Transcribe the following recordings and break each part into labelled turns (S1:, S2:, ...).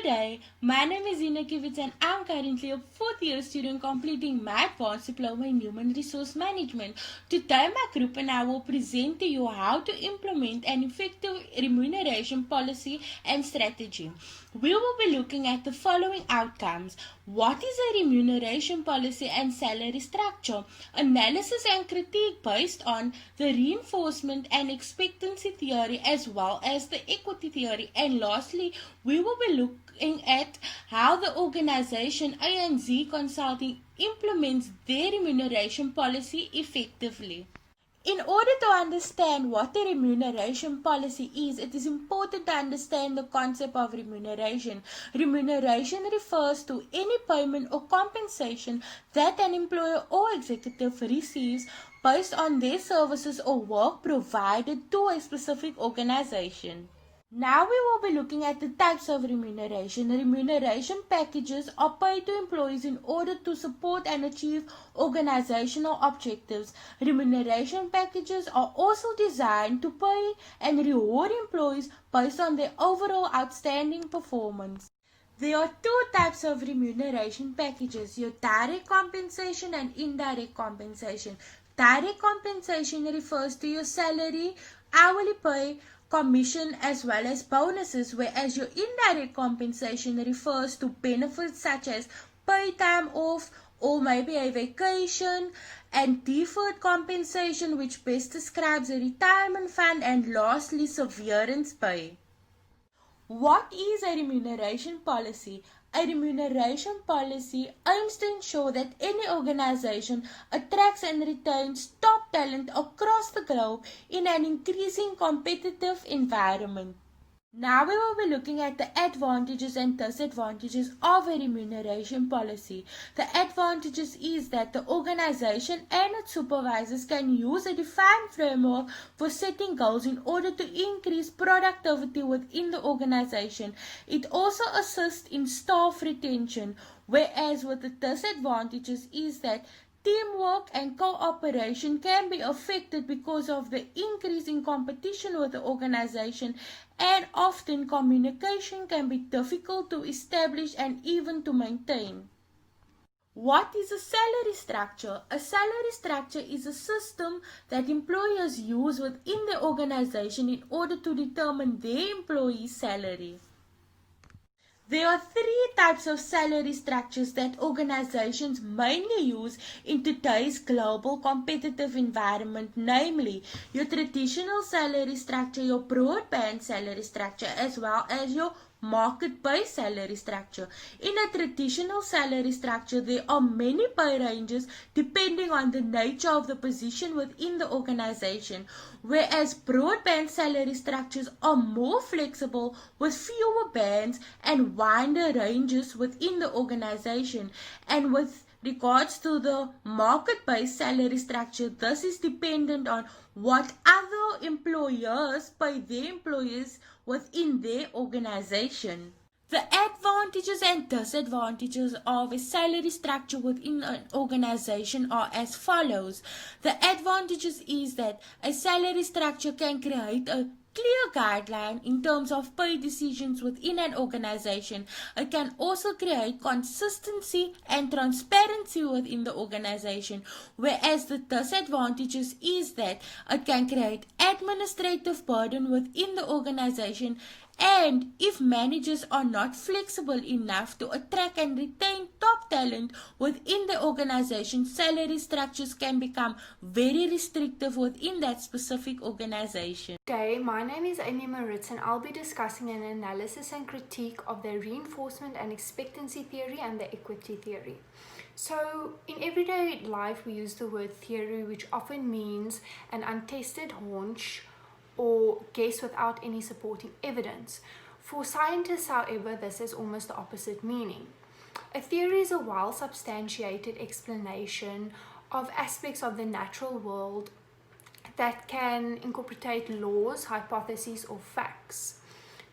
S1: day, my name is Ina Kivitz and I'm currently a fourth year student completing my Advanced Diploma in Human Resource Management. Today my group and I will present to you how to implement an effective remuneration policy and strategy. We will be looking at the following outcomes. What is a remuneration policy and salary structure? Analysis and critique based on the reinforcement and expectancy theory as well as the equity theory. And lastly, we will be looking at how the organization A&Z Consulting implements their remuneration policy effectively. In order to understand what a remuneration policy is, it is important to understand the concept of remuneration. Remuneration refers to any payment or compensation that an employer or executive receives based on their services or work provided to a specific organization. Now we will be looking at the types of remuneration. Remuneration packages are paid to employees in order to support and achieve organizational objectives. Remuneration packages are also designed to pay and reward employees based on their overall outstanding performance. There are two types of remuneration packages, your direct compensation and indirect compensation. Direct compensation refers to your salary, hourly pay, commission as well as bonuses, whereas your indirect compensation refers to benefits such as pay time off or maybe a vacation, and deferred compensation, which best describes a retirement fund, and lastly severance pay. What is a remuneration policy? A remuneration policy aims to ensure that any organization attracts and retains top talent across the globe in an increasing competitive environment. Now we will be looking at the advantages and disadvantages of a remuneration policy. The advantages is that the organization and its supervisors can use a defined framework for setting goals in order to increase productivity within the organization. It also assists in staff retention, whereas with the disadvantages is that teamwork and cooperation can be affected because of the increase in competition with the organization, and often communication can be difficult to establish and even to maintain. What is a salary structure? A salary structure is a system that employers use within the organization in order to determine their employees' salary. There are three types of salary structures that organizations mainly use in today's global competitive environment, namely your traditional salary structure, your broadband salary structure, as well as your market-based salary structure. In a traditional salary structure, there are many pay ranges depending on the nature of the position within the organization, whereas broadband salary structures are more flexible with fewer bands and wider ranges within the organization. And with regards to the market-based salary structure, this is dependent on what other employers pay their employees within their organization. The advantages and disadvantages of a salary structure within an organization are as follows. The advantages is that a salary structure can create a clear guideline in terms of pay decisions within an organization. It can also create consistency and transparency within the organization, whereas the disadvantages is that it can create administrative burden within the organization, and if managers are not flexible enough to attract and retain top talent within the organization, salary structures can become very restrictive within that specific organization.
S2: Okay, my name is Amy Maritz and I'll be discussing an analysis and critique of the reinforcement and expectancy theory and the equity theory. So in everyday life we use the word theory, which often means an untested hunch or guess without any supporting evidence. For scientists, however, this has almost the opposite meaning. A theory is a well-substantiated explanation of aspects of the natural world that can incorporate laws, hypotheses, or facts.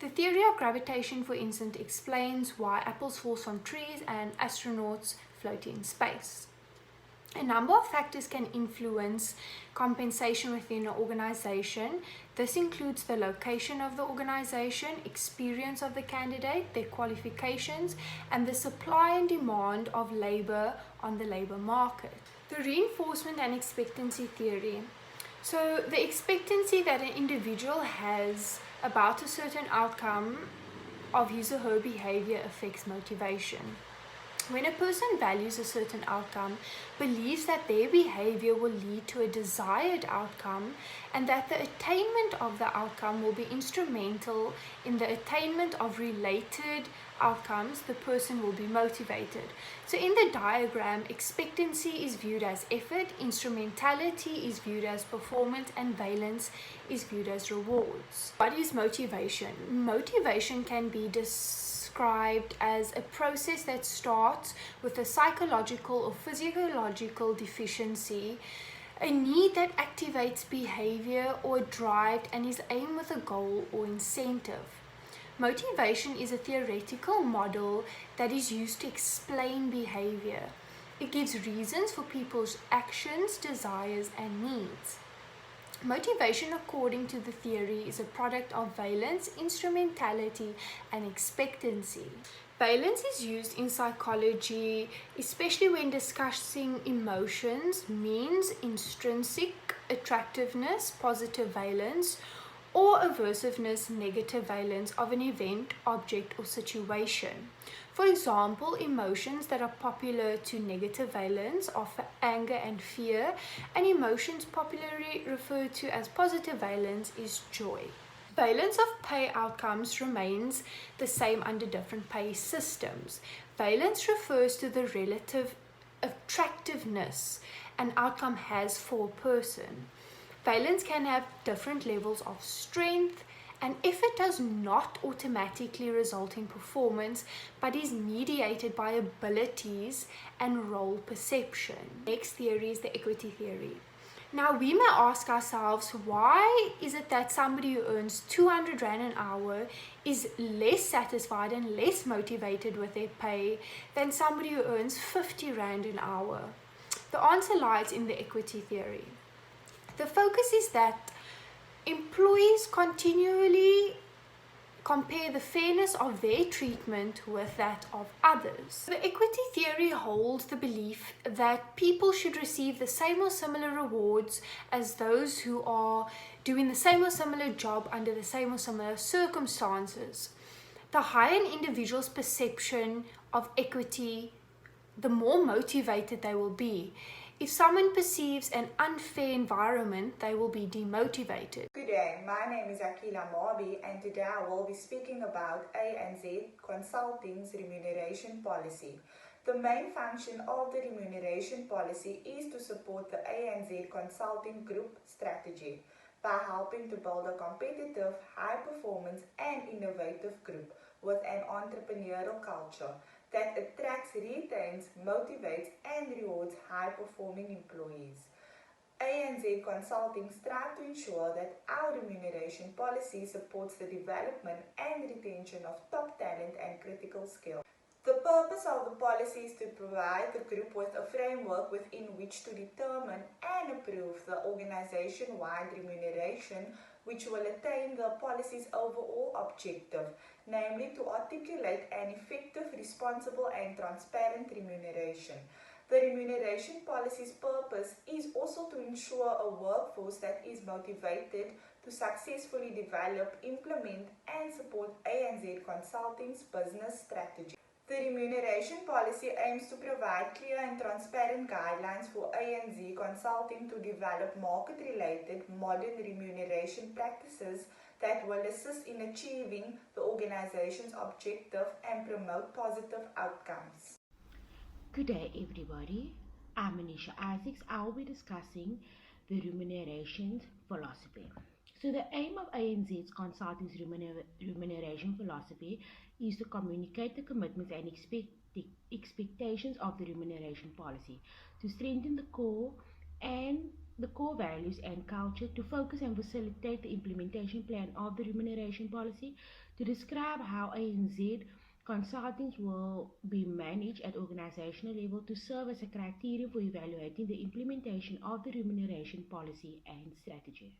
S2: The theory of gravitation, for instance, explains why apples fall from trees and astronauts float in space. A number of factors can influence compensation within an organization. This includes the location of the organization, experience of the candidate, their qualifications, and the supply and demand of labor on the labor market. The reinforcement and expectancy theory. So the expectancy that an individual has about a certain outcome of his or her behavior affects motivation. When a person values a certain outcome, believes that their behavior will lead to a desired outcome, and that the attainment of the outcome will be instrumental in the attainment of related outcomes, the person will be motivated. So in the diagram, expectancy is viewed as effort, instrumentality is viewed as performance, and valence is viewed as rewards. What is motivation? Motivation can be described as a process that starts with a psychological or physiological deficiency, a need that activates behavior or drive and is aimed with a goal or incentive. Motivation is a theoretical model that is used to explain behavior. It gives reasons for people's actions, desires, and needs. Motivation, according to the theory, is a product of valence, instrumentality, and expectancy. Valence is used in psychology, especially when discussing emotions, means intrinsic attractiveness, positive valence, or aversiveness, negative valence of an event, object, or situation. For example, emotions that are popular to negative valence are anger and fear, and emotions popularly referred to as positive valence is joy. Valence of pay outcomes remains the same under different pay systems. Valence refers to the relative attractiveness an outcome has for a person. Valence can have different levels of strength, and if it does not automatically result in performance, but is mediated by abilities and role perception. Next theory is the equity theory. Now we may ask ourselves, why is it that somebody who earns 200 Rand an hour is less satisfied and less motivated with their pay than somebody who earns 50 Rand an hour? The answer lies in the equity theory. The focus is that employees continually compare the fairness of their treatment with that of others. The equity theory holds the belief that people should receive the same or similar rewards as those who are doing the same or similar job under the same or similar circumstances. The higher an individual's perception of equity, the more motivated they will be. If someone perceives an unfair environment, they will be demotivated.
S3: Good day, my name is Akila Marby, and today I will be speaking about A&Z Consulting's remuneration policy. The main function of the remuneration policy is to support the A&Z Consulting Group strategy by helping to build a competitive, high-performance and innovative group with an entrepreneurial culture that attracts, retains, motivates and rewards high-performing employees. A&Z Consulting strive to ensure that our remuneration policy supports the development and retention of top talent and critical skills. The purpose of the policy is to provide the group with a framework within which to determine and approve the organization-wide remuneration, which will attain the policy's overall objective, namely to articulate an effective, responsible and transparent remuneration. The remuneration policy's purpose is also to ensure a workforce that is motivated to successfully develop, implement and support A&Z Consulting's business strategy. The remuneration policy aims to provide clear and transparent guidelines for A&Z Consulting to develop market-related modern remuneration practices that will assist in achieving the organization's objective and promote positive outcomes.
S1: Good day, everybody. I'm Anisha Isaacs. I'll be discussing the remuneration philosophy. So the aim of A&Z Consulting's remuneration philosophy is to communicate the commitments and expectations of the remuneration policy, to strengthen the core values and culture, to focus and facilitate the implementation plan of the remuneration policy, to describe how A&Z Consultings will be managed at organizational level to serve as a criterion for evaluating the implementation of the remuneration policy and strategy.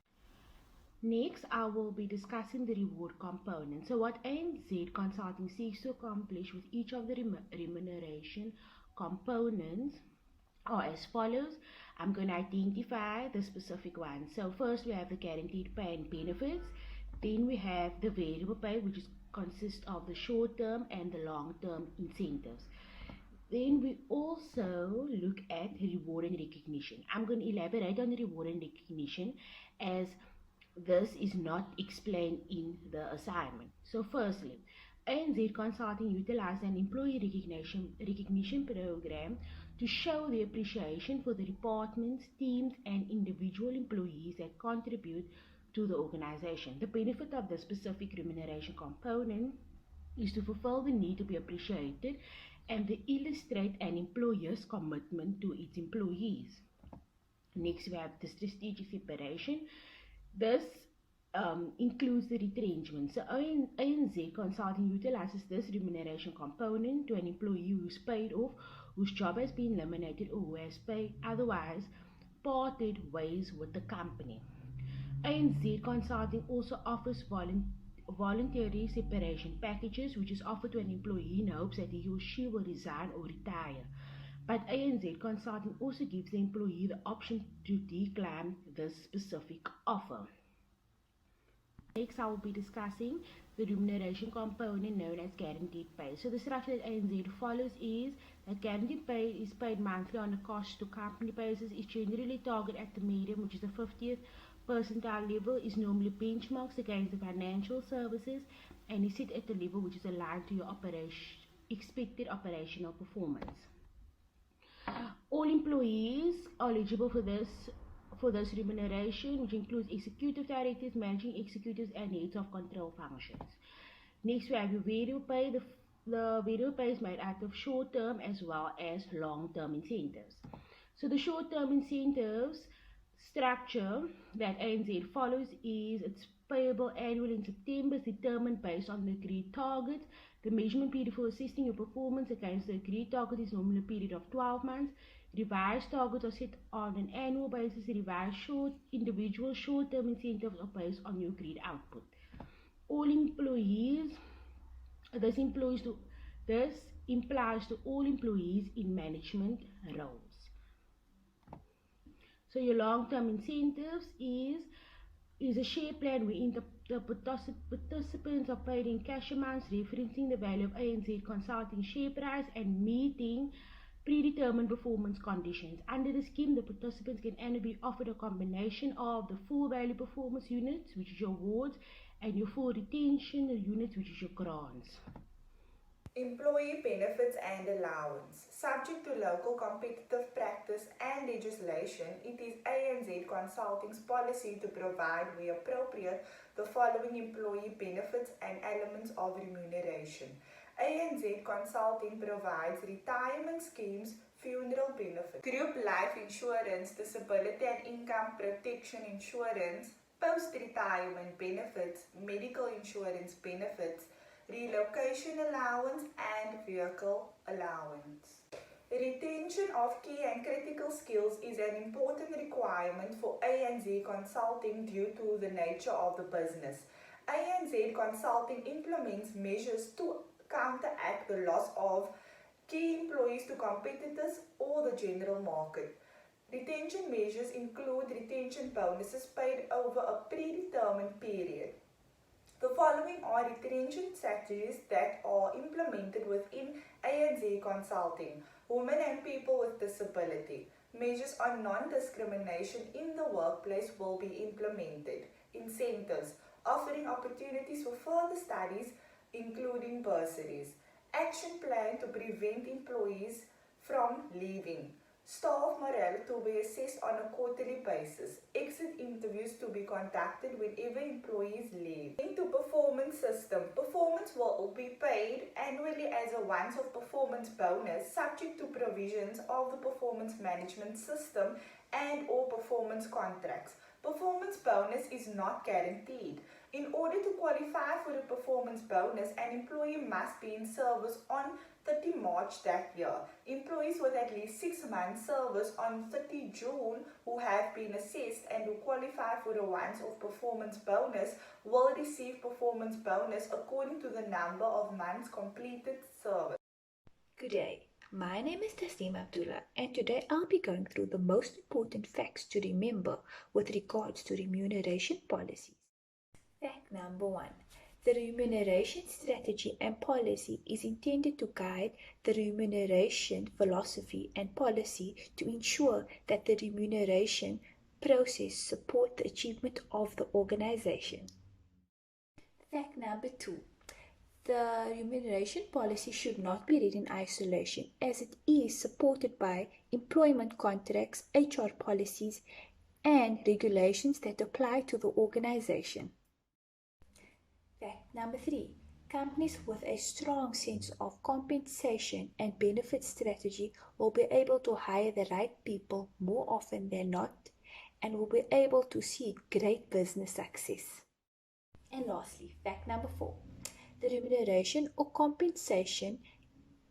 S1: Next, I will be discussing the reward component. So what A&Z Consulting seeks to accomplish with each of the remuneration components are as follows. I'm going to identify the specific ones. So first we have the guaranteed pay and benefits. Then we have the variable pay, which consists of the short-term and the long-term incentives. Then we also look at reward and recognition. I'm going to elaborate on reward and recognition as this is not explained in the assignment. So firstly, A&Z Consulting utilizes an employee recognition program to show the appreciation for the departments, teams, and individual employees that contribute to the organization. The benefit of the specific remuneration component is to fulfill the need to be appreciated and to illustrate an employer's commitment to its employees. Next, we have the strategic separation. This includes the retrenchment. So A&Z Consulting utilizes this remuneration component to an employee who's paid off, whose job has been eliminated, or who has otherwise parted ways with the company. A&Z Consulting also offers voluntary separation packages, which is offered to an employee in hopes that he or she will resign or retire. But A&Z Consulting also gives the employee the option to decline this specific offer. Next, I will be discussing the remuneration component known as guaranteed pay. So the structure that A&Z follows is that guaranteed pay is paid monthly on a cost to company basis. It's generally targeted at the medium, which is the 50th percentile level, is normally benchmarked against the financial services, and is set at the level which is aligned to your expected operational performance. All employees are eligible for this remuneration, which includes executive directors, managing executives, and heads of control functions. Next, we have your variable pay. The variable pay is made out of short-term as well as long-term incentives. So the short-term incentives structure that A&Z follows is it's payable annually in September, is determined based on the agreed target. The measurement period for assessing your performance against the agreed target is normally a period of 12 months. Revised targets are set on an annual basis. Revised individual short-term incentives are based on your agreed output. All employees, this implies to all employees in management roles. So your long-term incentives is a share plan wherein the participants are paid in cash amounts referencing the value of A&Z Consulting share price and meeting predetermined performance conditions. Under the scheme, the participants can only be offered a combination of the full value performance units, which is your awards, and your full retention units, which is your grants.
S3: Employee benefits and allowance. Subject to local competitive practice and legislation, it is A&Z Consulting's policy to provide, where appropriate, the following employee benefits and elements of remuneration. A&Z Consulting provides retirement schemes, funeral benefits, group life insurance, disability and income protection insurance, post-retirement benefits, medical insurance benefits, relocation allowance and vehicle allowance. Retention of key and critical skills is an important requirement for A&Z Consulting due to the nature of the business. A&Z Consulting implements measures to counteract the loss of key employees to competitors or the general market. Retention measures include retention bonuses paid over a predetermined period. The following are retention strategies that are implemented within A&Z Consulting. Women and people with disability. Measures on non-discrimination in the workplace will be implemented. Incentives. Offering opportunities for further studies, including bursaries. Action plan to prevent employees from leaving. Staff morale to be assessed on a quarterly basis. Exit interviews to be conducted whenever employees leave. Into performance system. Performance will be paid annually as a once-off performance bonus subject to provisions of the performance management system and or performance contracts. Performance bonus is not guaranteed. In order to qualify for a performance bonus, an employee must be in service on 30 March that year. Employees with at least 6 months service on 30 June who have been assessed and who qualify for a once-off performance bonus will receive performance bonus according to the number of months completed service.
S4: Good day. My name is Tasneem Abdullah, and today I'll be going through the most important facts to remember with regards to remuneration policies. Fact number 1. The remuneration strategy and policy is intended to guide the remuneration philosophy and policy to ensure that the remuneration process supports the achievement of the organization. Fact number 2. The remuneration policy should not be read in isolation, as it is supported by employment contracts, HR policies, and regulations that apply to the organization. Fact number 3. Companies with a strong sense of compensation and benefit strategy will be able to hire the right people more often than not and will be able to see great business success. And lastly, fact number 4. The remuneration or compensation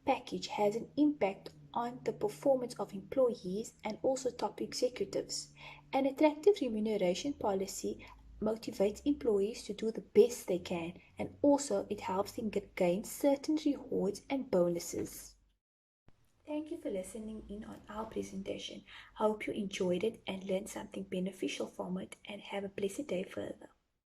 S4: package has an impact on the performance of employees and also top executives. An attractive remuneration policy motivates employees to do the best they can, and also it helps them gain certain rewards and bonuses. Thank you for listening in on our presentation. I hope you enjoyed it and learned something beneficial from it, and have a blessed day further.